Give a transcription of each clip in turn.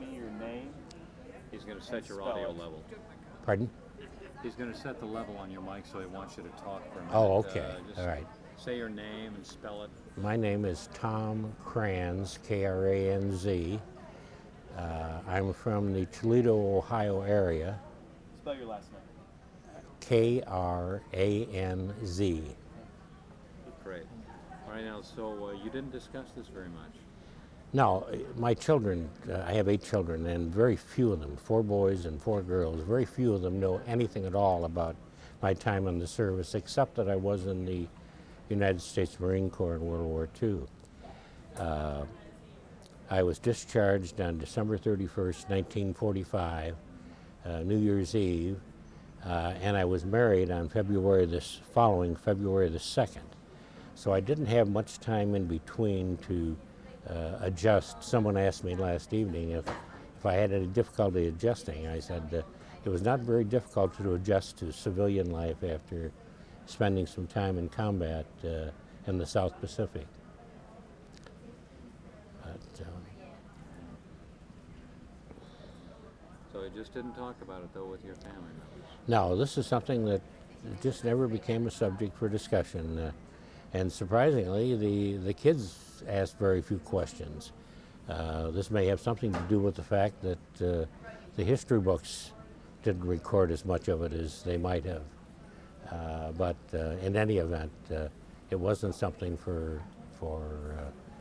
Your name. He's going to set your audio level. Pardon? He's going to set the level on your mic, so he wants you to talk for a minute. Oh, okay. Just All right. say your name and spell it. My name is Tom Kranz, Kranz. I'm from the Toledo, Ohio area. Spell your last name. Kranz. Great. All right, now, so you didn't discuss this very much. Now, my children, I have 8 children, and very few of them, 4 boys and 4 girls, very few of them know anything at all about my time in the service, except that I was in the United States Marine Corps in World War II. I was discharged on December 31st, 1945, New Year's Eve, and I was married on February the 2nd. So I didn't have much time in between to adjust. Someone asked me last evening if I had any difficulty adjusting. I said it was not very difficult to adjust to civilian life after spending some time in combat in the South Pacific. But, So you just didn't talk about it, though, with your family members? no, this is something that just never became a subject for discussion. And surprisingly, the kids asked very few questions. This may have something to do with the fact that the history books didn't record as much of it as they might have. But in any event, it wasn't something for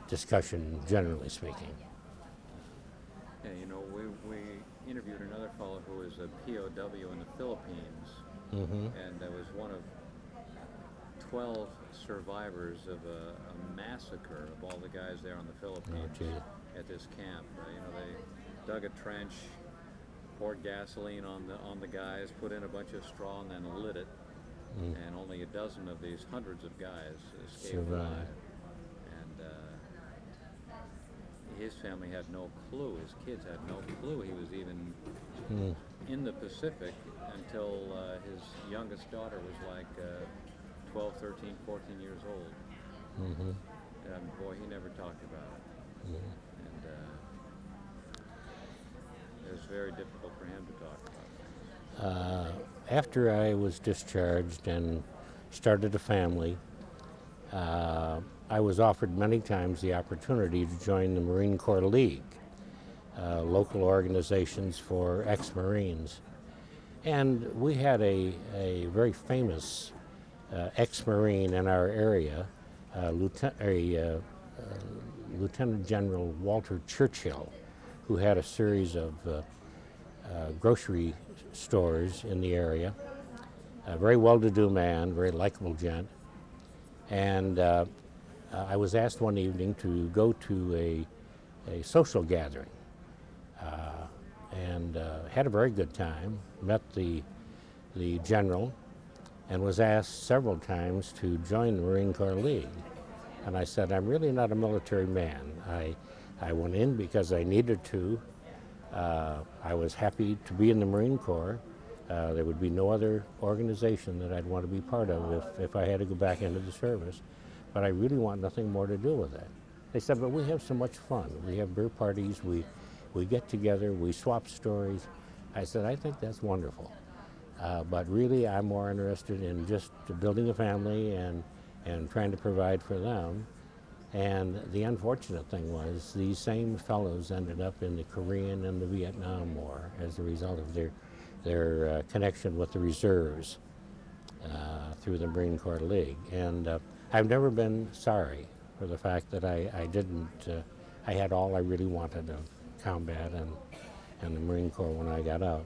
discussion, generally speaking. Yeah, you know, we interviewed another fellow who was a POW in the Philippines, and that was one of 12 survivors of a massacre of all the guys there on the Philippines at this camp. You know, they dug a trench, poured gasoline on the guys, put in a bunch of straw, and then lit it. And only a dozen of these hundreds of guys escaped alive. And his family had no clue. His kids had no clue he was even in the Pacific until his youngest daughter was like 12, 13, 14 years old. And boy, he never talked about it. And it was very difficult for him to talk about things. After I was discharged and started a family, I was offered many times the opportunity to join the Marine Corps League, local organizations for ex-Marines. And we had a very famous ex-Marine in our area, Lieutenant General Walter Churchill, who had a series of grocery stores in the area. A very well-to-do man, very likable gent. And I was asked one evening to go to a social gathering, and had a very good time. Met the general, and was asked several times to join the Marine Corps League. And I said, I'm really not a military man. I went in because I needed to. I was happy to be in the Marine Corps. There would be no other organization that I'd want to be part of if I had to go back into the service. But I really want nothing more to do with it. They said, but we have so much fun. We have beer parties, we get together, we swap stories. I said, I think that's wonderful. But really, I'm more interested in just building a family and trying to provide for them. And the unfortunate thing was these same fellows ended up in the Korean and the Vietnam War as a result of their connection with the reserves through the Marine Corps League. And I've never been sorry for the fact that I had all I really wanted of combat and the Marine Corps when I got out.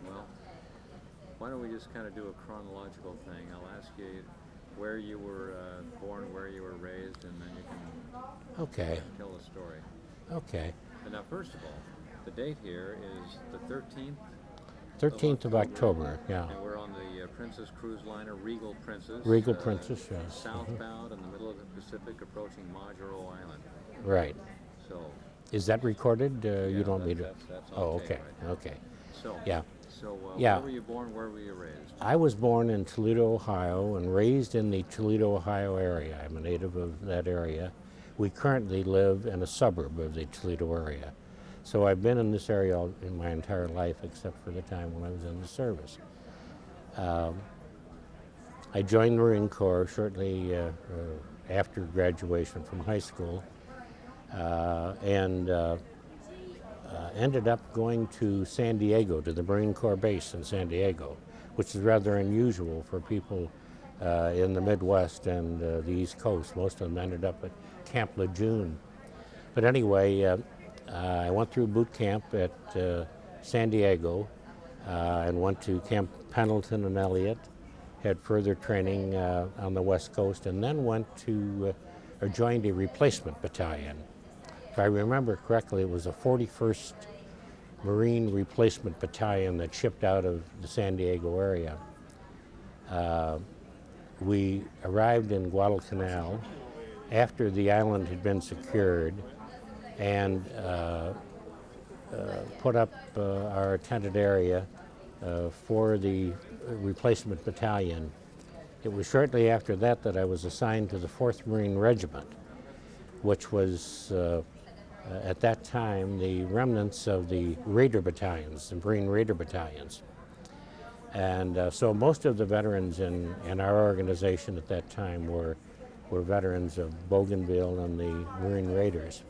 Well, why don't we just kind of do a chronological thing? I'll ask you where you were born, where you were raised, and then you can tell the story. Okay. And now, first of all, the date here is the 13th? 13th of October, yeah. And we're on the Princess Cruise Liner, Regal Princess. Regal Princess, yes. Southbound in the middle of the Pacific, approaching Majuro Island. Right. So. Is that recorded? Yeah, you don't need to. That's on tape okay, right okay. So. Yeah. So, yeah. Where were you born? Where were you raised? I was born in Toledo, Ohio, and raised in the Toledo, Ohio area. I'm a native of that area. We currently live in a suburb of the Toledo area. So I've been in this area in my entire life except for the time when I was in the service. I joined the Marine Corps shortly after graduation from high school and ended up going to San Diego, to the Marine Corps base in San Diego, which is rather unusual for people in the Midwest and the East Coast. Most of them ended up at Camp Lejeune. But anyway, I went through boot camp at San Diego and went to Camp Pendleton and Elliott, had further training on the West Coast, and then went to, or joined a replacement battalion. If I remember correctly, it was a 41st Marine Replacement Battalion that shipped out of the San Diego area. We arrived in Guadalcanal after the island had been secured and put up our tented area for the replacement battalion. It was shortly after that that I was assigned to the 4th Marine Regiment, which was at that time the remnants of the Raider battalions, the Marine Raider battalions. And so most of the veterans in our organization at that time were veterans of Bougainville and the Marine Raiders.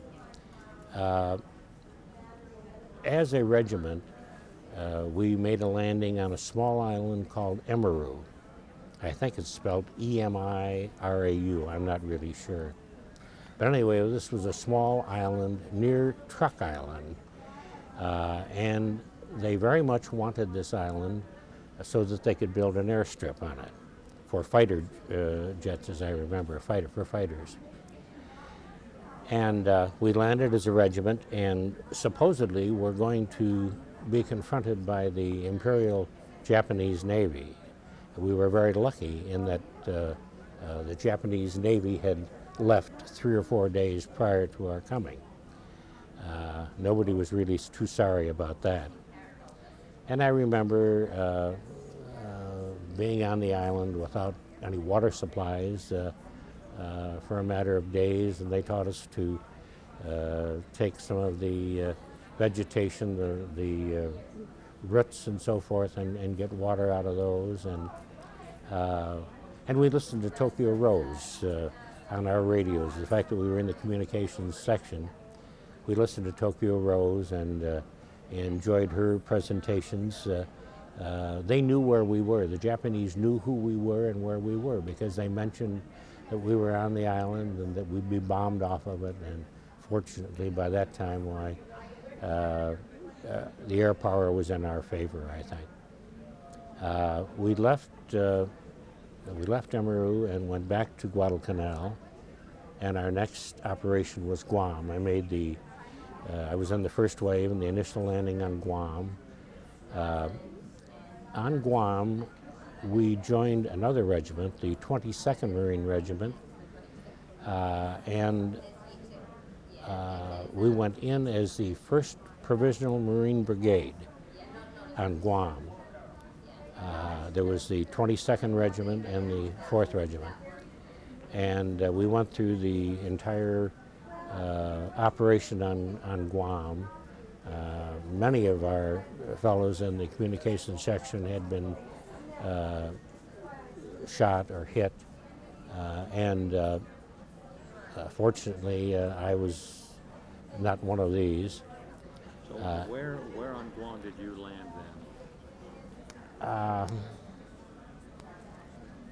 As a regiment, we made a landing on a small island called Emerau. I think it's spelled E-M-I-R-A-U, I'm not really sure. But anyway, this was a small island near Truck Island, and they very much wanted this island so that they could build an airstrip on it for fighter jets, as I remember, for fighters. And we landed as a regiment, and supposedly we're going to be confronted by the Imperial Japanese Navy. We were very lucky in that the Japanese Navy had left 3 or 4 days prior to our coming. Nobody was really too sorry about that. And I remember being on the island without any water supplies for a matter of days, and they taught us to take some of the vegetation, the roots and so forth, and get water out of those. And we listened to Tokyo Rose on our radios. The fact that we were in the communications section, we listened to Tokyo Rose and enjoyed her presentations. They knew where we were. The Japanese knew who we were and where we were because they mentioned that we were on the island and that we'd be bombed off of it. And fortunately, by that time, the air power was in our favor, I think. We left Emerau and went back to Guadalcanal, and our next operation was Guam. I was in the first wave in the initial landing on Guam. On Guam, we joined another regiment, the 22nd Marine Regiment, and we went in as the 1st Provisional Marine Brigade on Guam. There was the 22nd Regiment and the 4th Regiment. And we went through the entire operation on Guam. Many of our fellows in the communications section had been shot or hit, and fortunately I was not one of these. So where on Guam did you land then?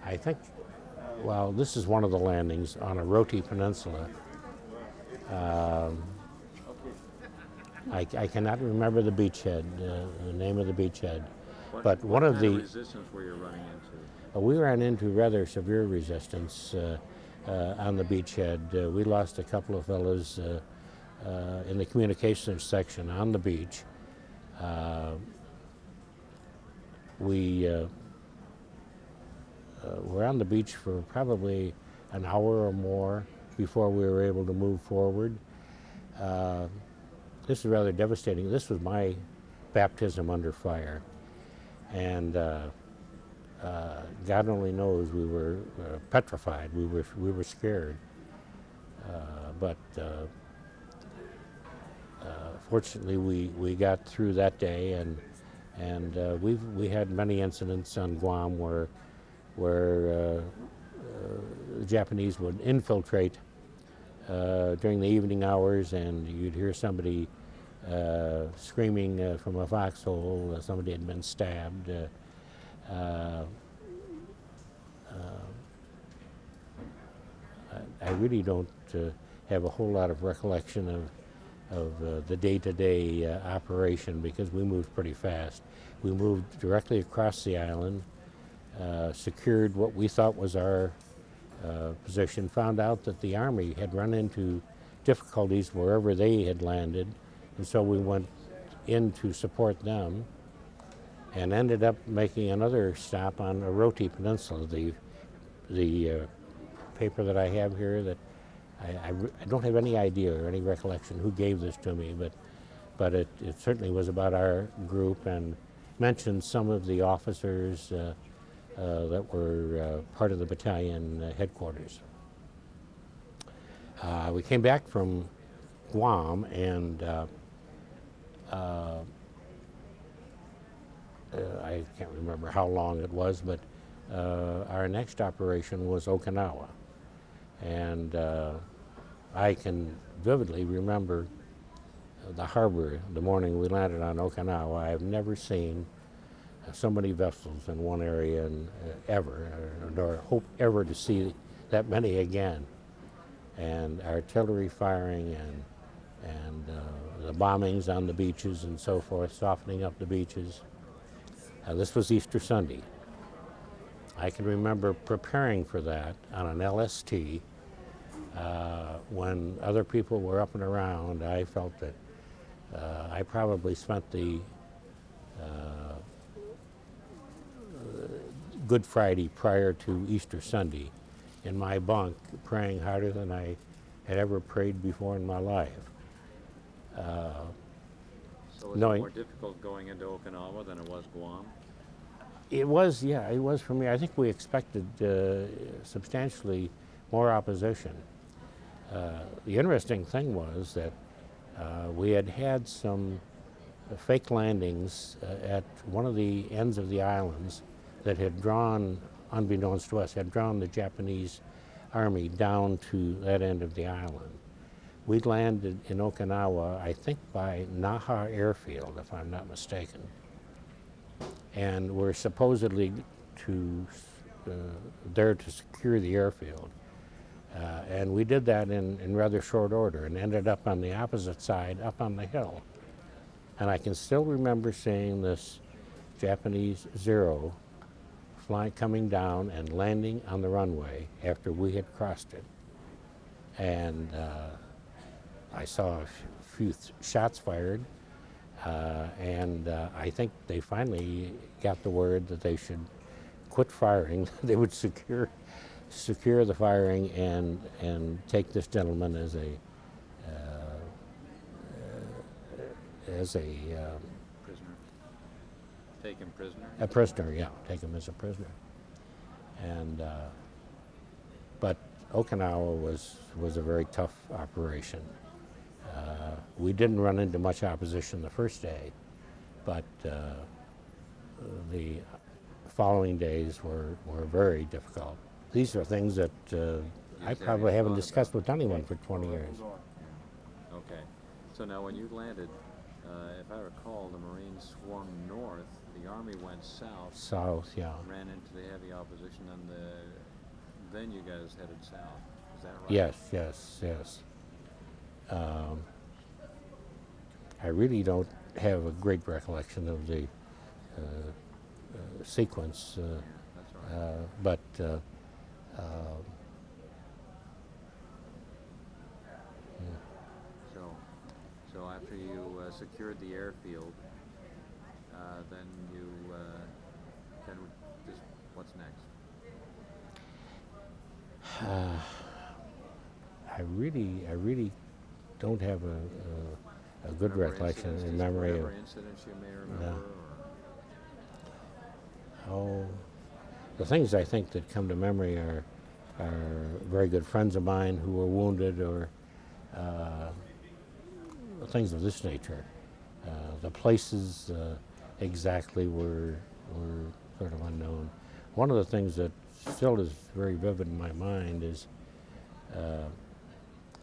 I think, well, this is one of the landings on a Roti Peninsula. I cannot remember the beachhead, the name of the beachhead. But one of the resistance were you running into? We ran into rather severe resistance on the beachhead. We lost a couple of fellows in the communications section on the beach. We were on the beach for probably an hour or more before we were able to move forward. This is rather devastating. This was my baptism under fire. And God only knows we were petrified. We were scared. but fortunately, we got through that day, and we had many incidents on Guam where the Japanese would infiltrate during the evening hours, and you'd hear somebody screaming from a foxhole. Somebody had been stabbed. I really don't have a whole lot of recollection of the day-to-day operation, because we moved pretty fast. We moved directly across the island, secured what we thought was our position, found out that the Army had run into difficulties wherever they had landed, and so we went in to support them, and ended up making another stop on Oroti Peninsula. The paper that I have here, that I don't have any idea or any recollection who gave this to me, but it certainly was about our group, and mentioned some of the officers that were part of the battalion headquarters. We came back from Guam, and I can't remember how long it was, but our next operation was Okinawa. And I can vividly remember the harbor the morning we landed on Okinawa. I've never seen so many vessels in one area ever, nor hope ever to see that many again. And artillery firing and the bombings on the beaches and so forth, softening up the beaches. This was Easter Sunday. I can remember preparing for that on an LST. When other people were up and around, I felt that I probably spent the Good Friday prior to Easter Sunday in my bunk, praying harder than I had ever prayed before in my life. So was it more difficult going into Okinawa than it was Guam? It was, yeah, it was for me. I think we expected substantially more opposition. The interesting thing was that we had some fake landings at one of the ends of the islands that had drawn, unbeknownst to us, had drawn the Japanese Army down to that end of the island. We landed in Okinawa, I think by Naha Airfield, if I'm not mistaken, and were supposedly there to secure the airfield. And we did that in rather short order, and ended up on the opposite side, up on the hill. And I can still remember seeing this Japanese Zero coming down and landing on the runway after we had crossed it. And I saw a few shots fired, and I think they finally got the word that they should quit firing. They would secure the firing and take this gentleman as a Prisoner. Take him prisoner? A prisoner, yeah, take him as a prisoner. And but Okinawa was a very tough operation. We didn't run into much opposition the first day, but the following days were very difficult. These are things that I probably haven't discussed with anyone for 20 years. Okay. So now when you landed, if I recall, the Marines swung north, the Army went south. South, yeah. Ran into the heavy opposition, and then you guys headed south. Is that right? Yes. I really don't have a great recollection of the sequence, That's right. but So after you secured the airfield, then you then just what's next? I really don't have a good Remember recollection incidents, in just memory of. whatever incidents you may remember. Oh, the things I think that come to memory are are very good friends of mine who were wounded or things of this nature. The places exactly were sort of unknown. One of the things that still is very vivid in my mind is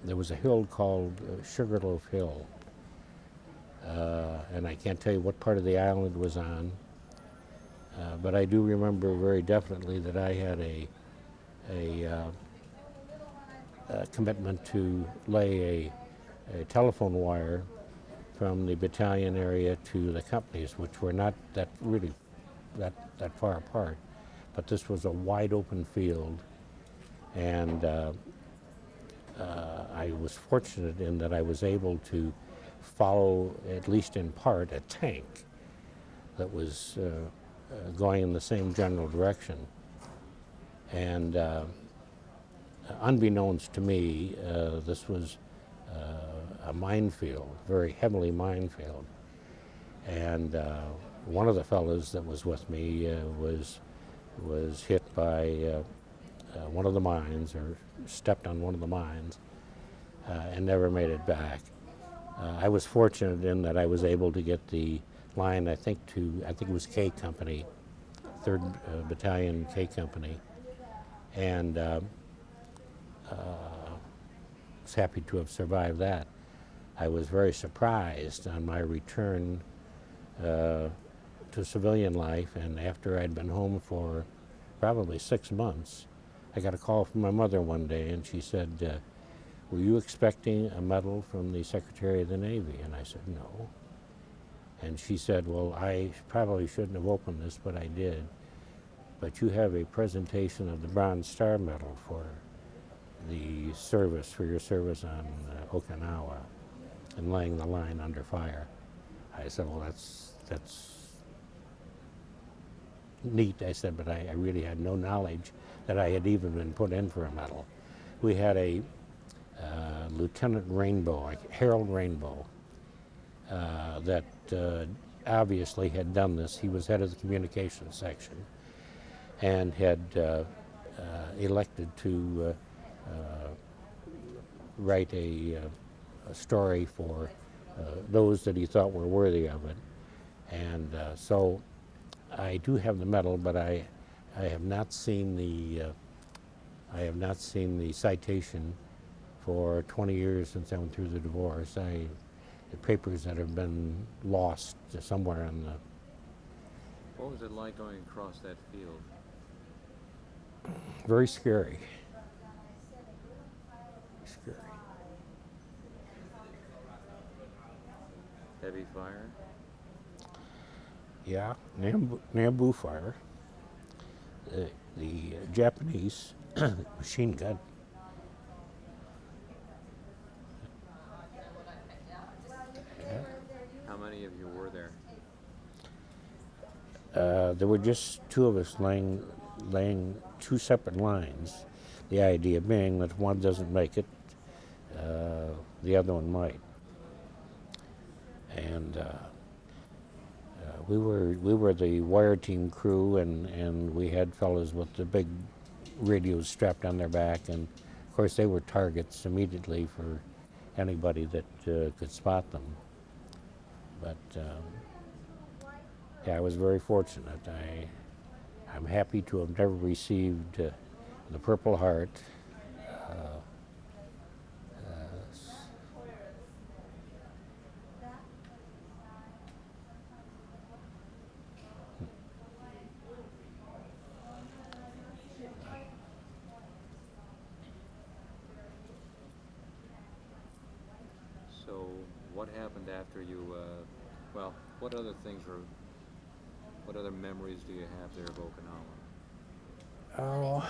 there was a hill called Sugarloaf Hill, and I can't tell you what part of the island it was on, but I do remember very definitely that I had a commitment to lay a telephone wire from the battalion area to the companies, which were not that really that far apart, but this was a wide open field, and I was fortunate in that I was able to follow, at least in part, a tank that was going in the same general direction. And unbeknownst to me, this was a minefield, very heavily minefield. And one of the fellows that was with me was hit by one of the mines, or stepped on one of the mines, and never made it back. I was fortunate in that I was able to get the line, I think it was K Company, 3rd Battalion K Company, and was happy to have survived that. I was very surprised on my return to civilian life, and after I'd been home for probably 6 months, I got a call from my mother one day, and she said, were you expecting a medal from the Secretary of the Navy? And I said, no. And she said, well, I probably shouldn't have opened this, but I did. But you have a presentation of the Bronze Star Medal for the service, for your service on Okinawa and laying the line under fire. I said, well, that's neat. I said, but I really had no knowledge that I had even been put in for a medal. We had a Lieutenant Rainbow, Harold Rainbow, that obviously had done this. He was head of the communications section and had elected to write a story for those that he thought were worthy of it. And so I do have the medal, but I have not seen the citation for 20 years since I went through the divorce. The papers that have been lost somewhere in the... What was it like going across that field? Very scary. Scary. Heavy fire? Yeah, Nambu fire. The Japanese machine gun. How many of you were there? There were just 2 of us laying 2 separate lines. The idea being that if one doesn't make it, the other one might. And we were the wire team crew, and we had fellows with the big radios strapped on their back, and of course they were targets immediately for anybody that could spot them. But yeah, I was very fortunate. I'm happy to have never received the Purple Heart. So what happened after you, well, what other memories do you have there of Okinawa? Oh,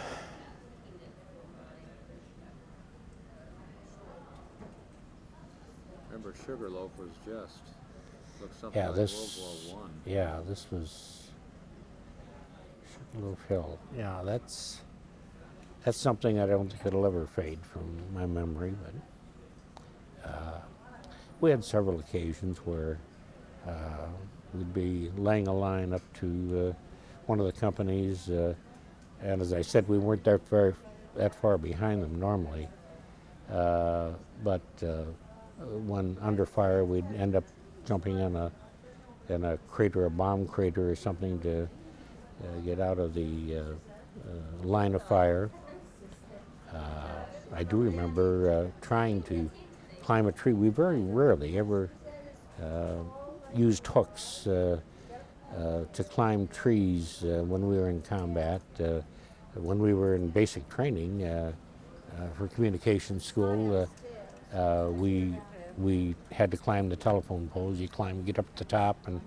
Remember, Sugarloaf was looked something like World War I. Yeah, this was Sugarloaf Hill. Yeah, that's something I don't think it'll ever fade from my memory, but we had several occasions where we'd be laying a line up to one of the companies, and as I said, we weren't there that far behind them normally. But when under fire, we'd end up jumping in a crater, a bomb crater or something, to get out of the line of fire. I do remember trying to climb a tree. We very rarely ever used hooks to climb trees when we were in combat. When we were in basic training for communication school, we had to climb the telephone poles. You climb, get up to the top, and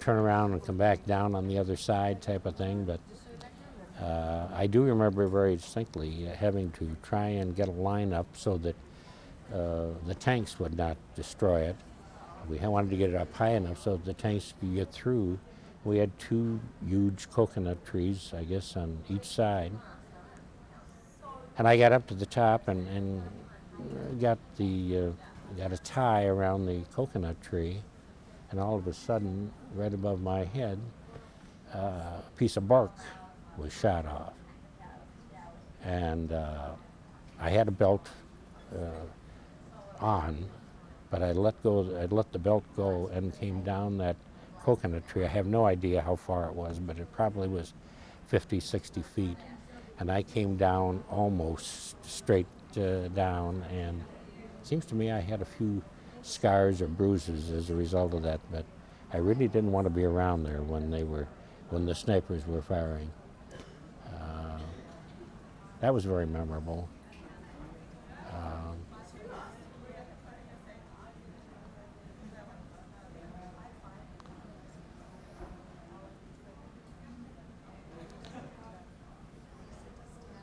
turn around and come back down on the other side, type of thing. But I do remember very distinctly having to try and get a line up so that the tanks would not destroy it. We wanted to get it up high enough so that the tanks could get through. We had 2 huge coconut trees, I guess, on each side. And I got up to the top and got a tie around the coconut tree, and all of a sudden, right above my head, a piece of bark was shot off. And I had a belt on, but I let the belt go and came down that coconut tree. I have no idea how far it was, but it probably was 50, 60 feet. And I came down almost straight down, and it seems to me I had a few scars or bruises as a result of that, but I really didn't want to be around there when the snipers were firing. That was very memorable.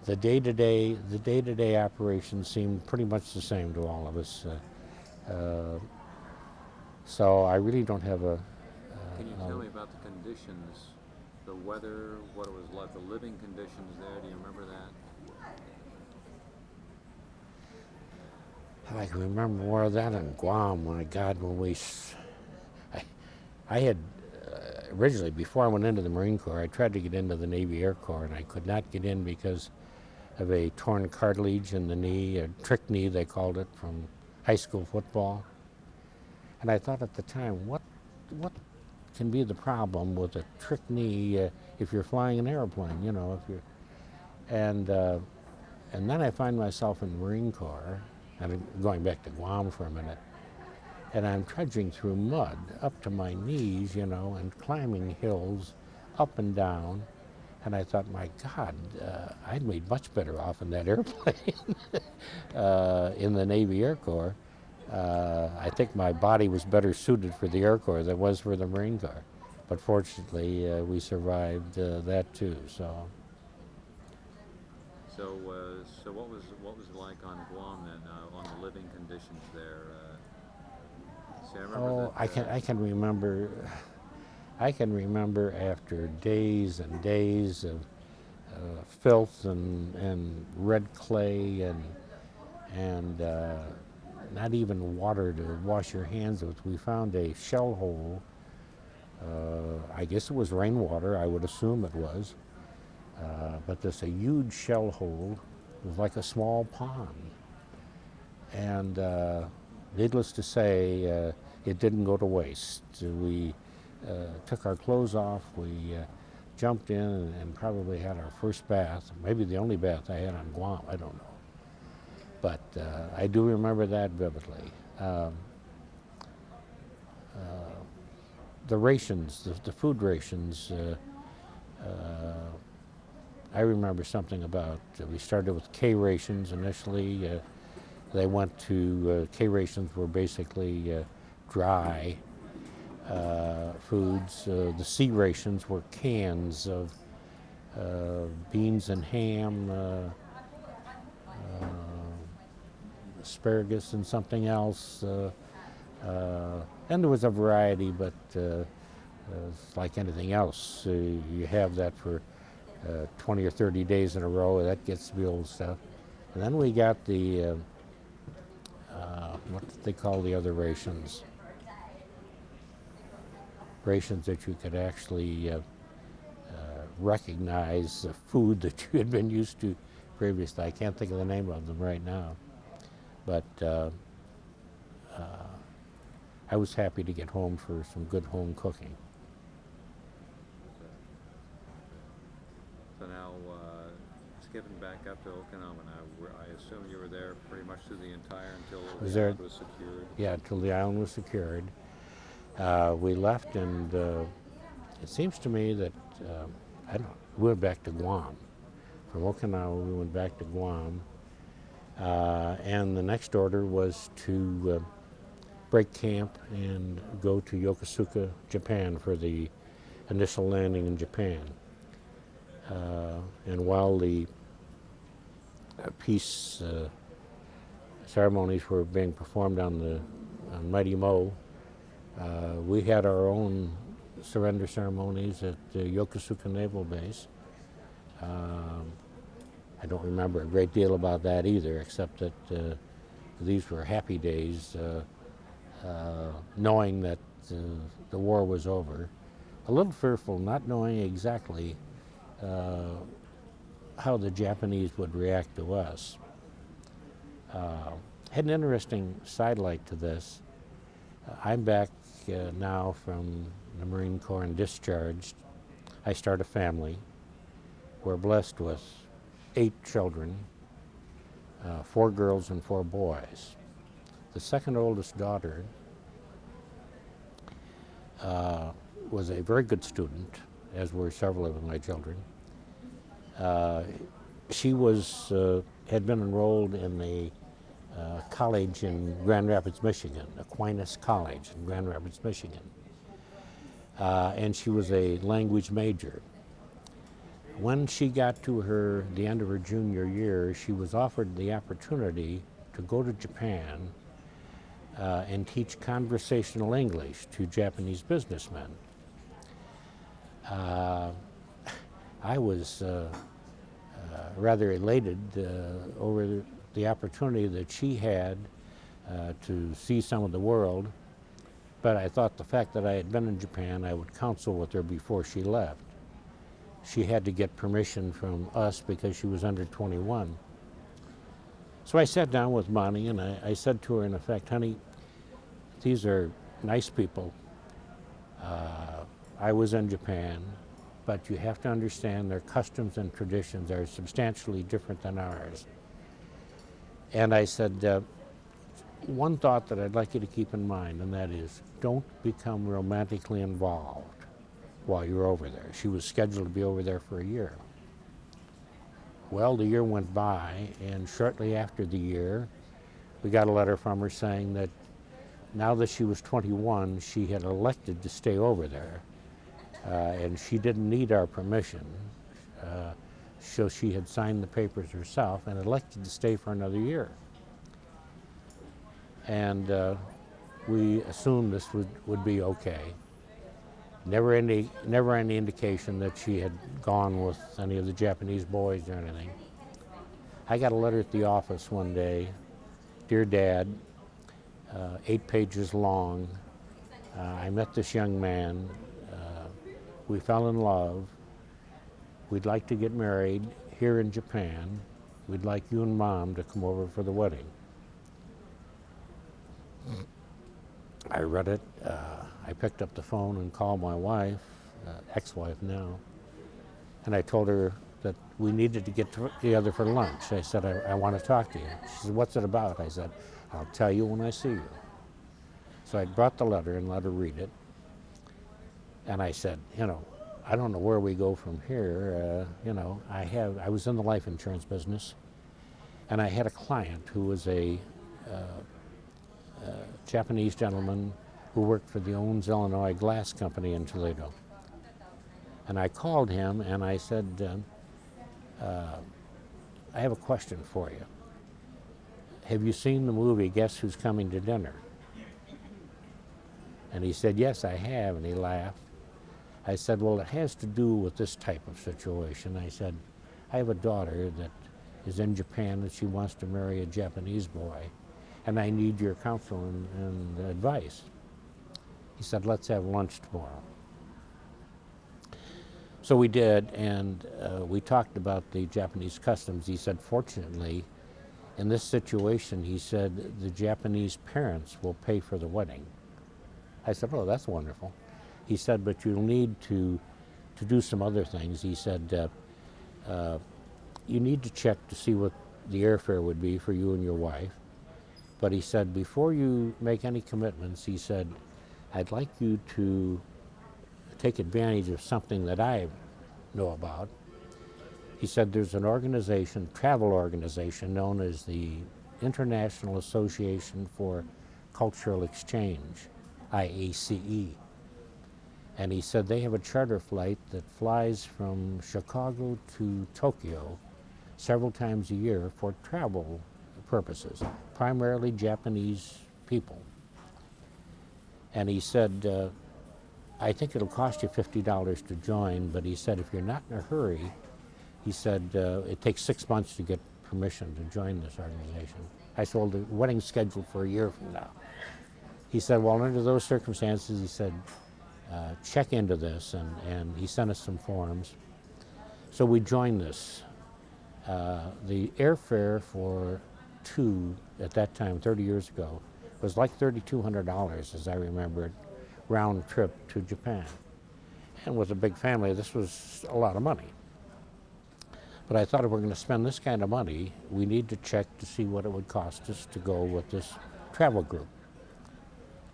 The day-to-day operations seemed pretty much the same to all of us. So I really don't have a... Can you tell me about the conditions, the weather, what it was like, the living conditions there? Do you remember that? I can remember more of that in Guam. My God, when I had originally, before I went into the Marine Corps, I tried to get into the Navy Air Corps, and I could not get in because of a torn cartilage in the knee, a trick knee they called it, from high school football. And I thought at the time, what can be the problem with a trick knee if you're flying an airplane, you know? And then I find myself in the Marine Corps, and I'm going back to Guam for a minute, and I'm trudging through mud up to my knees, you know, and climbing hills up and down. And I thought, my God, I'd made much better off in that airplane in the Navy Air Corps. I think my body was better suited for the Air Corps than it was for the Marine Corps. But fortunately, we survived that too. So what was it like on Guam then, on the living conditions there? See, I remember I can remember. I can remember after days and days of filth and red clay and not even water to wash your hands with. We found a shell hole. I guess it was rainwater. I would assume it was. But there's a huge shell hole. It was like a small pond. And needless to say, it didn't go to waste. We took our clothes off, we jumped in and probably had our first bath, maybe the only bath I had on Guam, I don't know. But I do remember that vividly. The rations, the food rations, I remember something about, we started with K rations initially. They went to, K rations were basically dry foods. The C rations were cans of beans and ham, asparagus and something else. And there was a variety, but it's like anything else. You have that for 20 or 30 days in a row. That gets to be old stuff. And then we got the, what they call the other rations. Rations that you could actually recognize the food that you had been used to previously. I can't think of the name of them right now. But I was happy to get home for some good home cooking. So now, skipping back up to Okinawa now, I assume you were there pretty much through the entire until the island was secured? Yeah, until the island was secured. We left, and it seems to me that, I don't know, we went back to Guam. From Okinawa, we went back to Guam. And the next order was to break camp and go to Yokosuka, Japan for the initial landing in Japan. And while the peace ceremonies were being performed on Mighty Mo, we had our own surrender ceremonies at the Yokosuka Naval Base. I don't remember a great deal about that either, except that these were happy days, knowing that the war was over. A little fearful, not knowing exactly how the Japanese would react to us. Had an interesting sidelight to this. I'm back now from the Marine Corps and discharged. I start a family. We're blessed with 8 children, 4 girls and 4 boys. The second oldest daughter was a very good student, as were several of my children. She had been enrolled in a college in Grand Rapids, Michigan, Aquinas College in Grand Rapids, Michigan. And she was a language major. When she got to the end of her junior year, she was offered the opportunity to go to Japan and teach conversational English to Japanese businessmen. I was rather elated over the opportunity that she had to see some of the world, but I thought the fact that I had been in Japan, I would counsel with her before she left. She had to get permission from us because she was under 21. So I sat down with Bonnie and I said to her, in effect, honey, these are nice people. I was in Japan, but you have to understand their customs and traditions are substantially different than ours. And I said, one thought that I'd like you to keep in mind, and that is, don't become romantically involved while you're over there. She was scheduled to be over there for a year. Well, the year went by, and shortly after the year, we got a letter from her saying that now that she was 21, she had elected to stay over there, and she didn't need our permission. So she had signed the papers herself and elected to stay for another year. And we assumed this would be okay. Never any indication that she had gone with any of the Japanese boys or anything. I got a letter at the office one day, dear Dad, 8 pages long. I met this young man. We fell in love. We'd like to get married here in Japan. We'd like you and Mom to come over for the wedding. I read it. I picked up the phone and called my wife, ex-wife now, and I told her that we needed to get together for lunch. I said, I want to talk to you. She said, what's it about? I said, I'll tell you when I see you. So I brought the letter and let her read it. And I said, I don't know where we go from here. I was in the life insurance business, and I had a client who was a Japanese gentleman who worked for the Owens, Illinois glass company in Toledo. And I called him and I said, I have a question for you. Have you seen the movie Guess Who's Coming to Dinner? And he said, yes, I have, and he laughed. I said, well, it has to do with this type of situation. I said, I have a daughter that is in Japan and she wants to marry a Japanese boy, and I need your counsel and advice. He said, let's have lunch tomorrow. So we did, and we talked about the Japanese customs. He said, fortunately, in this situation, he said, the Japanese parents will pay for the wedding. I said, oh, that's wonderful. He said, but you'll need to do some other things. He said, you need to check to see what the airfare would be for you and your wife. But he said, before you make any commitments, he said, I'd like you to take advantage of something that I know about. He said there's an organization, travel organization, known as the International Association for Cultural Exchange, IACE. And he said they have a charter flight that flies from Chicago to Tokyo several times a year for travel purposes, primarily Japanese people. And he said, I think it'll cost you $50 to join, but he said if you're not in a hurry, he said it takes 6 months to get permission to join this organization. I said, well, the wedding's scheduled for a year from now. He said, well, under those circumstances, he said, check into this, and he sent us some forms. So we joined this. The airfare for two, at that time, 30 years ago, was like $3,200, as I remember it, round trip to Japan. And with a big family, this was a lot of money. But I thought if we're going to spend this kind of money, we need to check to see what it would cost us to go with this travel group.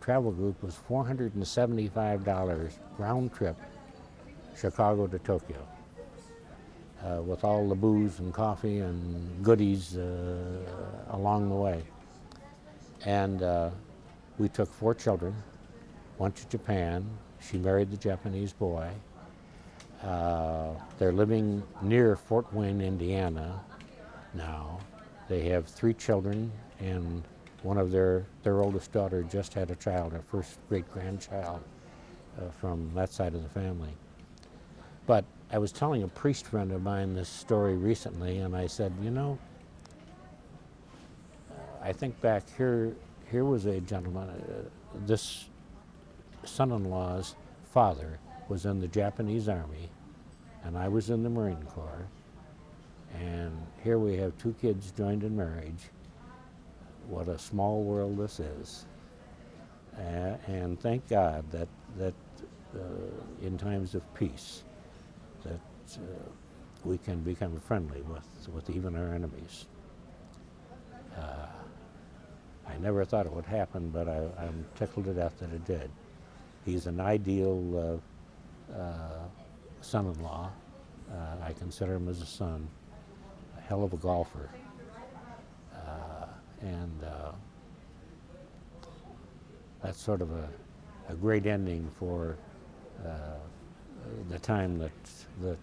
Travel group was $475 round trip, Chicago to Tokyo, with all the booze and coffee and goodies along the way. And we took 4 children, went to Japan. She married the Japanese boy. They're living near Fort Wayne, Indiana now. They have 3 children, and one of their oldest daughter just had a child, her first great-grandchild from that side of the family. But I was telling a priest friend of mine this story recently, and I said, you know, I think back here was a gentleman, this son-in-law's father was in the Japanese Army, and I was in the Marine Corps, and here we have 2 kids joined in marriage. What a small world this is. And thank God that in times of peace, that we can become friendly with even our enemies. I never thought it would happen, but I'm tickled to death that it did. He's an ideal son-in-law. I consider him as a son, a hell of a golfer. And that's sort of a great ending for the time that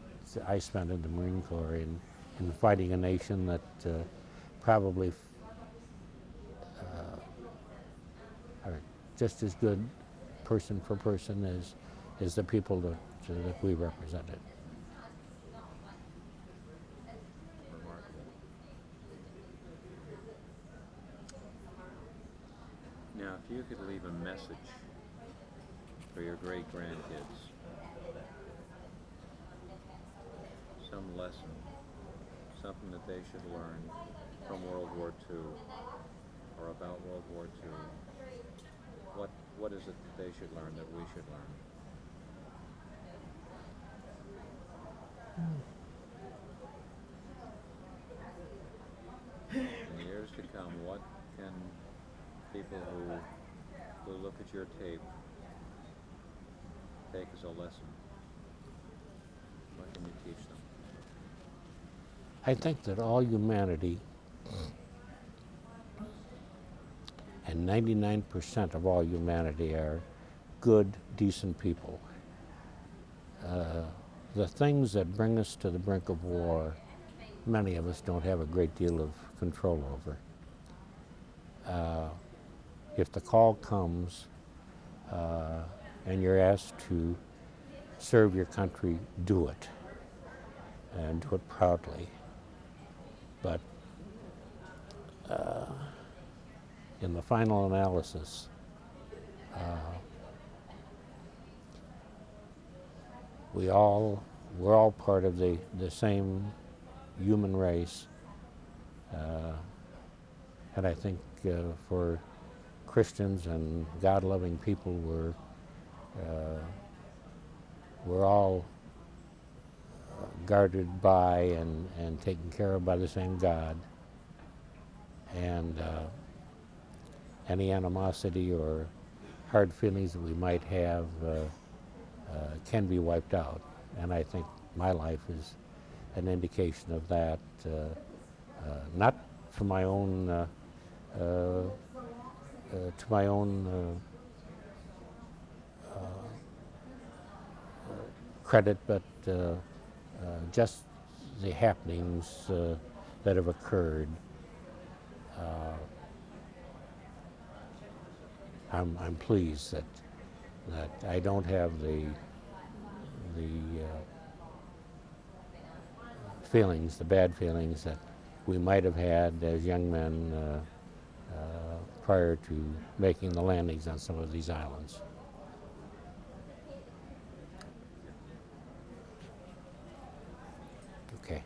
I spent in the Marine Corps in fighting a nation that probably are just as good person for person as the people that we represented. Now, if you could leave a message for your great-grandkids, some lesson, something that they should learn from World War II or about World War II, what is it that they should learn that we should learn? In the years to come, what can people who look at your tape take as a lesson? What can you teach them? I think that all humanity, and 99% of all humanity, are good, decent people. The things that bring us to the brink of war, many of us don't have a great deal of control over. If the call comes and you're asked to serve your country, do it, and do it proudly. But in the final analysis, we all we're all part of the same human race. And I think for Christians and God-loving people, we're all guarded by and taken care of by the same God. And any animosity or hard feelings that we might have can be wiped out. And I think my life is an indication of that, not for my own, to my own credit, but just the happenings that have occurred. I'm pleased that I don't have the feelings, the bad feelings that we might have had as young men prior to making the landings on some of these islands. Okay.